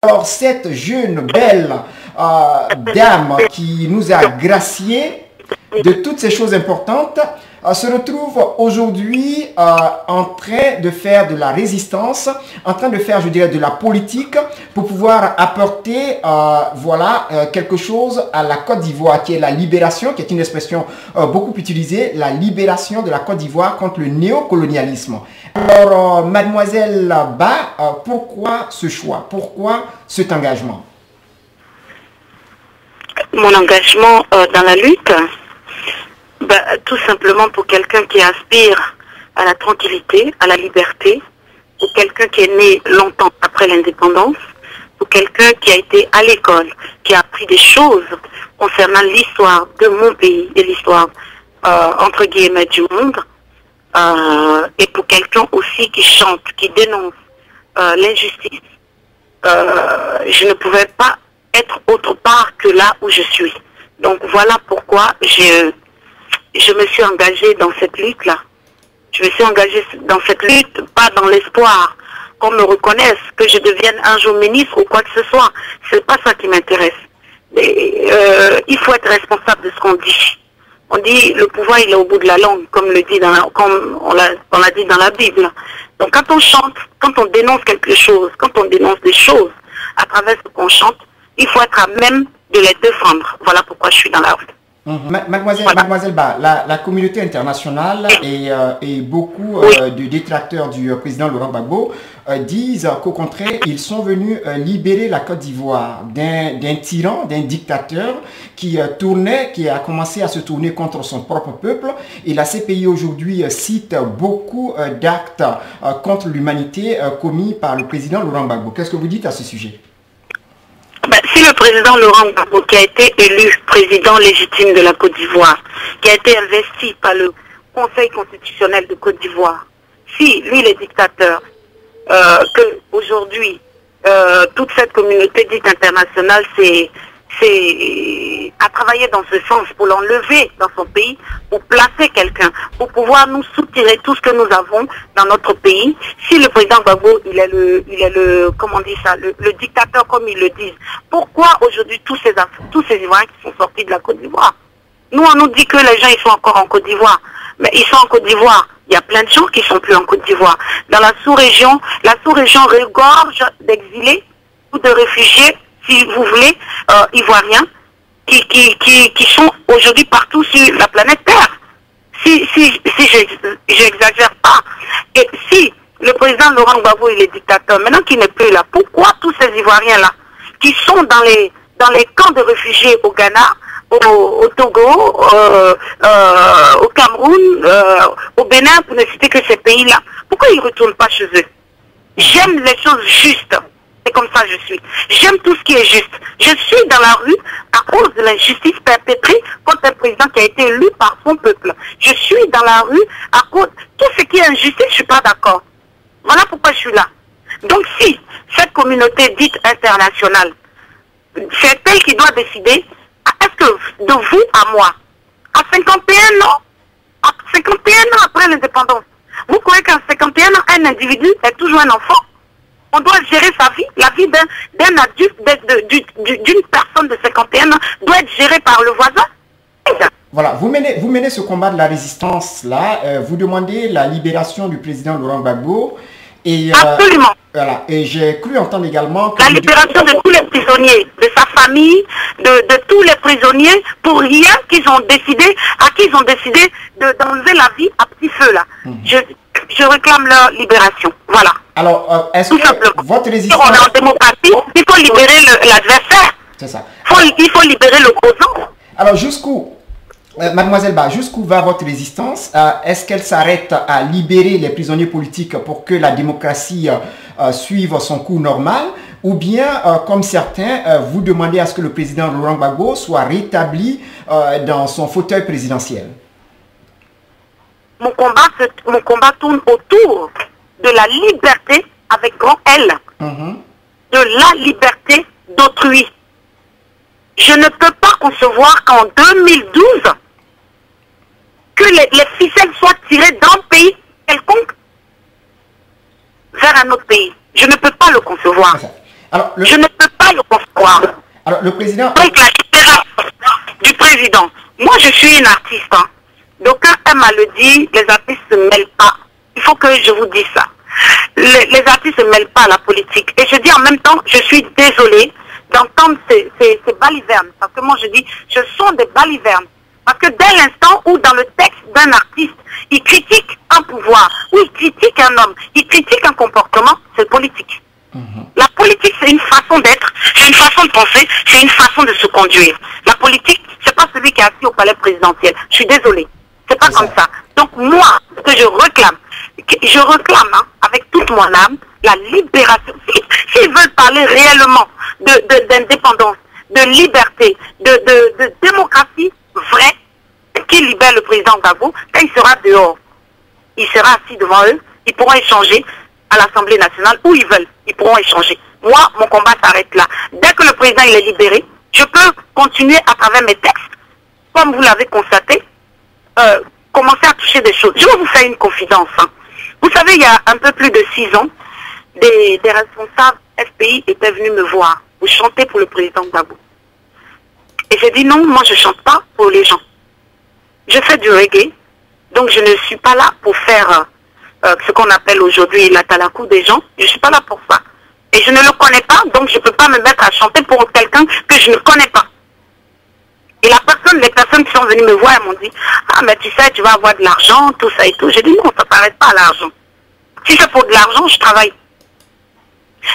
Alors, cette jeune, belle dame qui nous a gracié de toutes ces choses importantes se retrouve aujourd'hui en train de faire de la résistance, en train de faire, je dirais, de la politique pour pouvoir apporter, quelque chose à la Côte d'Ivoire, qui est la libération, qui est une expression beaucoup utilisée, la libération de la Côte d'Ivoire contre le néocolonialisme. Alors, mademoiselle Ba, pourquoi ce choix? Pourquoi cet engagement? Mon engagement dans la lutte, tout simplement pour quelqu'un qui aspire à la tranquillité, à la liberté, pour quelqu'un qui est né longtemps après l'indépendance, pour quelqu'un qui a été à l'école, qui a appris des choses concernant l'histoire de mon pays et l'histoire, entre guillemets, du monde, et pour quelqu'un aussi qui chante, qui dénonce l'injustice. Je ne pouvais pas être autre part que là où je suis. Donc voilà pourquoi je me suis engagée dans cette lutte-là. Je me suis engagée dans cette lutte, pas dans l'espoir qu'on me reconnaisse, que je devienne un jour ministre ou quoi que ce soit. C'est pas ça qui m'intéresse. Il faut être responsable de ce qu'on dit. On dit le pouvoir il est au bout de la langue, comme on l'a dit dans la Bible. Donc quand on chante, quand on dénonce quelque chose, quand on dénonce des choses à travers ce qu'on chante, il faut être à même de les défendre. Voilà pourquoi je suis dans la rue. Mademoiselle Ba, la communauté internationale et beaucoup de détracteurs du président Laurent Gbagbo disent qu'au contraire, ils sont venus libérer la Côte d'Ivoire d'un tyran, d'un dictateur qui a commencé à se tourner contre son propre peuple. Et la CPI aujourd'hui cite beaucoup d'actes contre l'humanité commis par le président Laurent Gbagbo. Qu'est-ce que vous dites à ce sujet? Si le président Laurent Gbagbo, qui a été élu président légitime de la Côte d'Ivoire, qui a été investi par le Conseil constitutionnel de Côte d'Ivoire, si lui, les dictateurs, que aujourd'hui toute cette communauté dite internationale a travaillé dans ce sens pour l'enlever dans son pays, pour placer quelqu'un, pour pouvoir nous soutirer tout ce que nous avons dans notre pays. Si le président Gbagbo, il est le comment on dit ça, le dictateur comme ils le disent, pourquoi aujourd'hui tous ces Ivoiriens qui sont sortis de la Côte d'Ivoire? Nous, on nous dit que les gens, ils sont encore en Côte d'Ivoire. Mais ils sont en Côte d'Ivoire. Il y a plein de gens qui sont plus en Côte d'Ivoire. Dans la sous-région regorge d'exilés ou de réfugiés, si vous voulez, ivoiriens, qui sont aujourd'hui partout sur la planète Terre. Si j'exagère pas. Et si le président Laurent Gbagbo, il est dictateur, maintenant qu'il n'est plus là, pourquoi tous ces Ivoiriens-là, qui sont dans les camps de réfugiés au Ghana, au Togo, au Cameroun, au Bénin, pour ne citer que ces pays-là, pourquoi ils ne retournent pas chez eux? J'aime les choses justes. C'est comme ça que je suis. J'aime tout ce qui est juste. Je suis dans la rue à cause de l'injustice perpétrée contre un président qui a été élu par son peuple. Je suis dans la rue à cause de tout ce qui est injustice, je ne suis pas d'accord. Voilà pourquoi je suis là. Donc si cette communauté dite internationale, c'est elle qui doit décider, est-ce que de vous à moi, à 51 ans après l'indépendance, vous croyez qu'à 51 ans, un individu est toujours un enfant? On doit gérer sa vie, la vie d'un adulte, d'une personne de 51 ans doit être gérée par le voisin. Voilà, vous menez ce combat de la résistance là, vous demandez la libération du président Laurent Gbagbo. Absolument. Voilà, et j'ai cru entendre également que... La libération de tous les prisonniers, de sa famille, de tous les prisonniers, pour rien à qui ils ont décidé d'enlever la vie à petit feu là. Je réclame leur libération. Voilà. Alors, est-ce que votre résistance... On est en démocratie, il faut libérer l'adversaire. C'est ça. Il faut libérer l'opposant. Alors, jusqu'où, mademoiselle Ba, jusqu'où va votre résistance? Est-ce qu'elle s'arrête à libérer les prisonniers politiques pour que la démocratie suive son cours normal? Ou bien, comme certains, vous demandez à ce que le président Laurent Gbagbo soit rétabli dans son fauteuil présidentiel? Mon combat tourne autour de la liberté avec grand L, de la liberté d'autrui. Je ne peux pas concevoir qu'en 2012, que les ficelles soient tirées d'un pays quelconque vers un autre pays. Je ne peux pas le concevoir. Alors, Je ne peux pas le concevoir. alors, le président... Donc, la différence du président. Moi, je suis une artiste. Hein. D'aucuns aiment à le dire, les artistes ne se mêlent pas. Il faut que je vous dise ça. Les artistes ne se mêlent pas à la politique. Et je dis en même temps, je suis désolée d'entendre ces balivernes. Parce que moi, je dis, ce sont des balivernes. Parce que dès l'instant où dans le texte d'un artiste, il critique un pouvoir, ou il critique un homme, il critique un comportement, c'est politique. La politique, c'est une façon d'être, c'est une façon de penser, c'est une façon de se conduire. La politique, c'est pas celui qui est assis au palais présidentiel. Je suis désolée. C'est pas comme ça. Donc moi, ce que je réclame hein, avec toute mon âme, la libération. S'ils veulent parler réellement d'indépendance, de liberté, de démocratie vraie, qui libère le président Gbagbo, quand il sera dehors, il sera assis devant eux, ils pourront échanger à l'Assemblée nationale où ils veulent. Ils pourront échanger. Moi, mon combat s'arrête là. Dès que le président il est libéré, je peux continuer à travers mes textes, comme vous l'avez constaté, commencer à toucher des choses. Je vais vous faire une confidence. Hein. Vous savez, il y a un peu plus de 6 ans, des responsables FPI étaient venus me voir. Vous chantez pour le président Gbagbo. Et j'ai dit non, moi je ne chante pas pour les gens. Je fais du reggae, donc je ne suis pas là pour faire ce qu'on appelle aujourd'hui la talakou des gens. Je ne suis pas là pour ça. Et je ne le connais pas, donc je ne peux pas me mettre à chanter pour quelqu'un que je ne connais pas. Et les personnes qui sont venues me voir, elles m'ont dit, ah mais tu sais, tu vas avoir de l'argent, tout ça et tout. J'ai dit non, ça ne s'arrête pas à l'argent. Si c'est pour de l'argent, je travaille.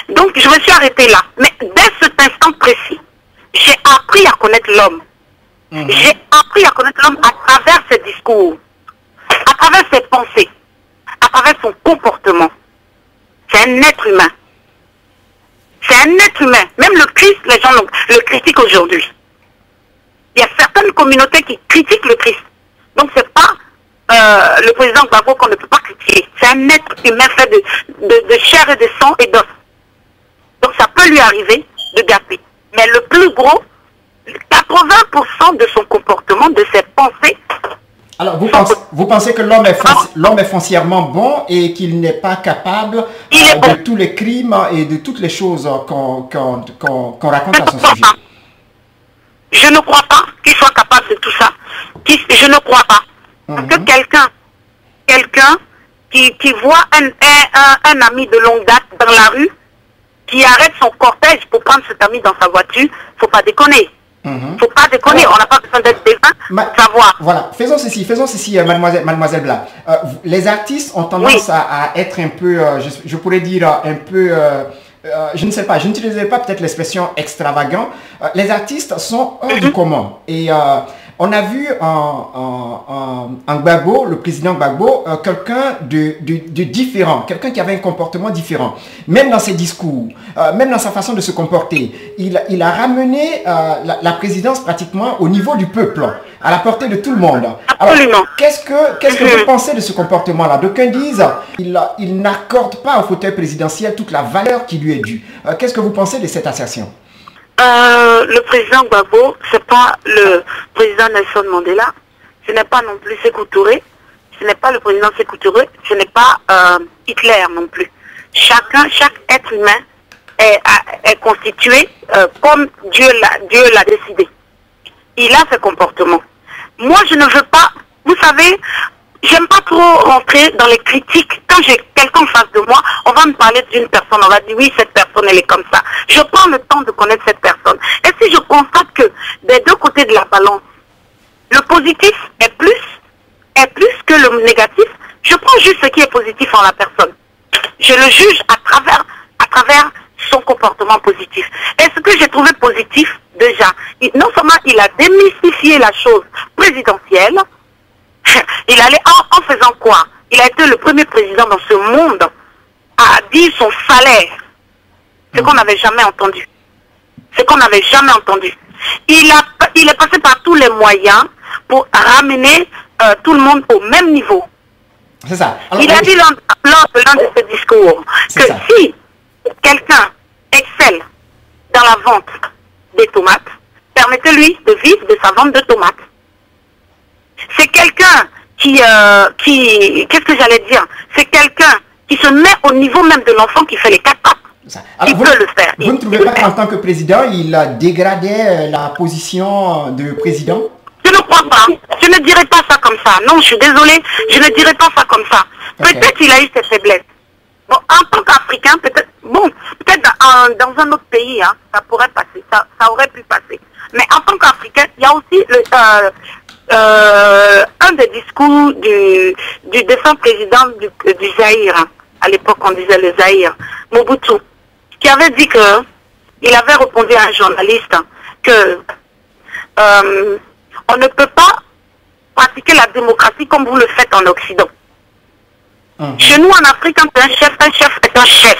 Donc je me suis arrêtée là. Mais dès cet instant précis, j'ai appris à connaître l'homme. J'ai appris à connaître l'homme à travers ses discours, à travers ses pensées, à travers son comportement. C'est un être humain. C'est un être humain. Même le Christ, les gens le critiquent aujourd'hui. Il y a certaines communautés qui critiquent le Christ. Donc c'est pas le président Gbagbo qu'on ne peut pas critiquer. C'est un être humain fait de chair et de sang et d'os. Donc ça peut lui arriver de gâter. Mais le plus gros, 80% de son comportement, de ses pensées. Alors vous pensez que l'homme est foncièrement bon et qu'il n'est pas capable de tous les crimes et de toutes les choses qu'on raconte à son sujet? Je ne crois pas qu'il soit capable de tout ça. Je ne crois pas. Parce que quelqu'un qui voit un ami de longue date dans la rue, qui arrête son cortège pour prendre cet ami dans sa voiture, faut pas déconner. Faut pas déconner, on n'a pas besoin d'être défunt pour savoir. Voilà, faisons ceci, mademoiselle Bla. Les artistes ont tendance à être un peu, je pourrais dire un peu... je ne sais pas, je n'utiliserai pas peut-être l'expression extravagant. Les artistes sont hors du commun. Et on a vu en Gbagbo, le président Gbagbo, quelqu'un de différent, quelqu'un qui avait un comportement différent. Même dans ses discours, même dans sa façon de se comporter. Il a ramené la présidence pratiquement au niveau du peuple, à la portée de tout le monde. Absolument. Qu'est-ce que vous pensez de ce comportement-là? D'aucuns disent il n'accorde pas au fauteuil présidentiel toute la valeur qui lui est due. Qu'est-ce que vous pensez de cette assertion? Le président Gbagbo, ce n'est pas le président Nelson Mandela, ce n'est pas non plus Sékou Touré, ce n'est pas le président Sékou Touré, ce n'est pas Hitler non plus. Chaque être humain est constitué comme Dieu l'a décidé. Il a ce comportement. Moi, je ne veux pas, vous savez, j'aime pas trop rentrer dans les critiques. Quand j'ai quelqu'un en face de moi, on va me parler d'une personne, on va dire oui, cette personne elle est comme ça. Je prends le temps de connaître cette personne. Et si je constate que des deux côtés de la balance, le positif est plus que le négatif, je prends juste ce qui est positif en la personne. Je le juge à travers son comportement positif. Et ce que j'ai trouvé positif, déjà, non seulement il a démystifié la chose présidentielle, il allait en faisant quoi? Il a été le premier président dans ce monde à dire son salaire. Ce qu'on n'avait jamais entendu. Ce qu'on n'avait jamais entendu. Il est passé par tous les moyens pour ramener tout le monde au même niveau. C'est ça. Alors, il a dit lors de l'un de ses discours que si quelqu'un excelle dans la vente des tomates, permettez-lui de vivre de sa vente de tomates. C'est quelqu'un qui qu'est-ce que j'allais dire? C'est quelqu'un qui se met au niveau même de l'enfant qui fait les 4 pattes. Alors, il peut le faire. Vous ne trouvez pas qu'en tant que président, il dégradait la position de président? Je ne crois pas. Je ne dirais pas ça comme ça. Non, je suis désolée, je ne dirais pas ça comme ça. Okay. Peut-être qu'il a eu ses faiblesses. Bon, en tant qu'Africain, peut-être, bon, peut-être dans un autre pays, hein, ça pourrait passer, ça aurait pu passer. Mais en tant qu'Africain, il y a aussi un des discours du défunt président du Zaïre, hein. À l'époque on disait le Zaïre, Mobutu, qui avait dit que, il avait répondu à un journaliste que on ne peut pas pratiquer la démocratie comme vous le faites en Occident. Chez nous en Afrique, quand un chef est un chef.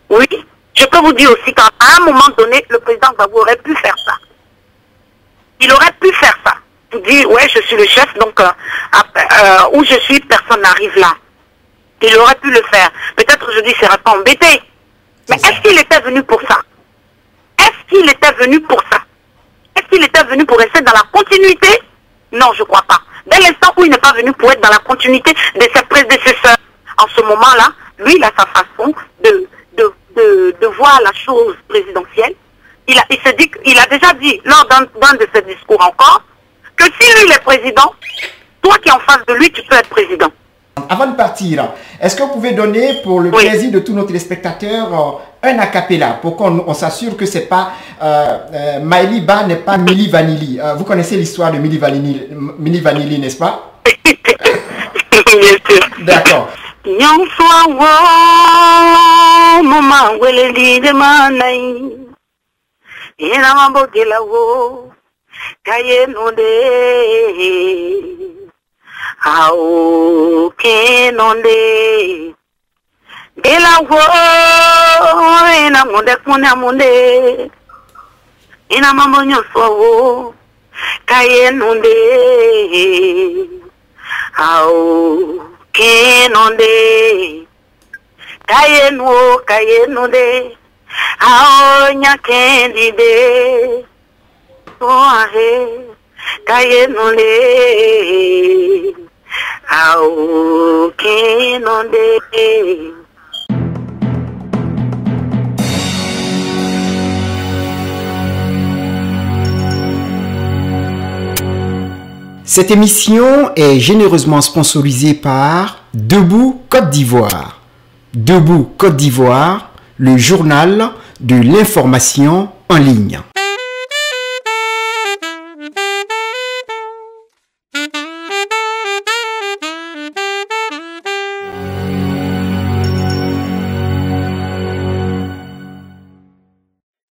Oui, je peux vous dire aussi qu'à un moment donné, le président Gbagbo aurait pu faire ça. Il aurait pu faire ça. Vous dire, ouais, je suis le chef, donc où je suis, personne n'arrive là. Il aurait pu le faire. Peut-être aujourd'hui, il ne serait pas embêté. Mais est-ce qu'il était venu pour ça? Est-ce qu'il était venu pour ça? Est-ce qu'il était venu pour rester dans la continuité? Non, je ne crois pas. Dès l'instant où il n'est pas venu pour être dans la continuité de ses prédécesseurs, en ce moment-là, lui, il a sa façon de voir la chose présidentielle. Il se dit, il a déjà dit, lors d'un de ses discours encore, que si lui, il est président, toi qui es en face de lui, tu peux être président. Avant de partir, est-ce que vous pouvez donner pour le plaisir de tous nos téléspectateurs un acapella pour qu'on s'assure que c'est pas Maëlie Ba n'est pas Milli Vanilli. Vous connaissez l'histoire de Milli Vanilli, n'est-ce pas? Bien sûr. D'accord. How can on de la wo ina munde kuna munde ina mambo nyoso kaye nonde how can on de kaye nonde how nya kendide so ahe kaye nonde how can on de. Cette émission est généreusement sponsorisée par Debout Côte d'Ivoire. Debout Côte d'Ivoire, le journal de l'information en ligne.